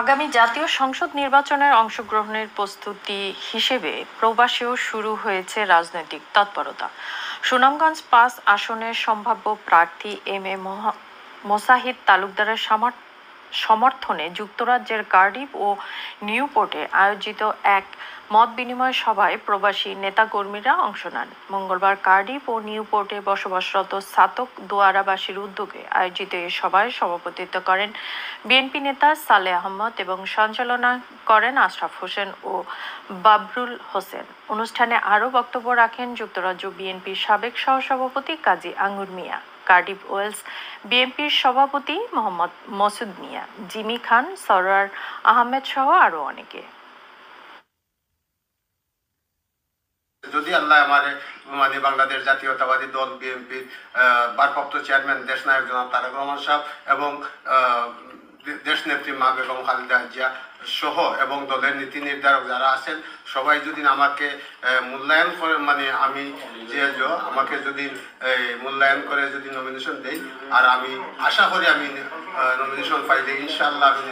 আগামী জাতীয় সংসদ নির্বাচনের অংশগ্রহণের প্রস্তুতি হিসেবে প্রবাসেও শুরু হয়েছে রাজনৈতিক তৎপরতা। সুনামগঞ্জ ৫ আসনের সম্ভাব্য প্রার্থী এম এ মোসাহিদ তালুকদারের সমর্থনে যুক্তরাজ্যের কার্ডিফ ও নিউপোর্টে আয়োজিত এক মত বিনিময় সভায় প্রবাসী নেতাকর্মীরা অংশ নেন। মঙ্গলবার কার্ডিফ ও নিউপোর্টে বসবাসরত ছাতক দোয়ারাবাসীর উদ্যোগে আয়োজিত এ সভায় সভাপতিত্ব করেন বিএনপি নেতা সালেহ আহমদ এবং সঞ্চালনা করেন আশরাফ হোসেন ও বাবরুল হোসেন। অনুষ্ঠানে আরও বক্তব্য রাখেন যুক্তরাজ্য বিএনপির সাবেক সহসভাপতি কাজী আঙ্গুর মিয়া, কার্ডিফ ওয়েলস বিএনপির সভাপতি মোহাম্মদ মসুদ মিয়া, জিমি খান, সরোয়ার আহমেদ সহ আরো অনেকে। যদি আল্লাহ মানে বাংলাদেশ জাতীয়তাবাদী দল বিএনপির ভারপ্রাপ্ত চেয়ারম্যান দেশনায়ক জনাব তারেক রহমান সাহেব এবং দেশনেত্রী মা বেগম খালেদা জিয়া সহ এবং দলের নীতি নির্ধারক যারা আছেন সবাই যদি আমাকে মূল্যায়ন করে, মানে আমি যে আমাকে যদি মূল্যায়ন করে যদি নমিনেশন দেই, আর আমি আশা করি আমি নমিনেশন পাইলে ইনশাআল্লাহ আমি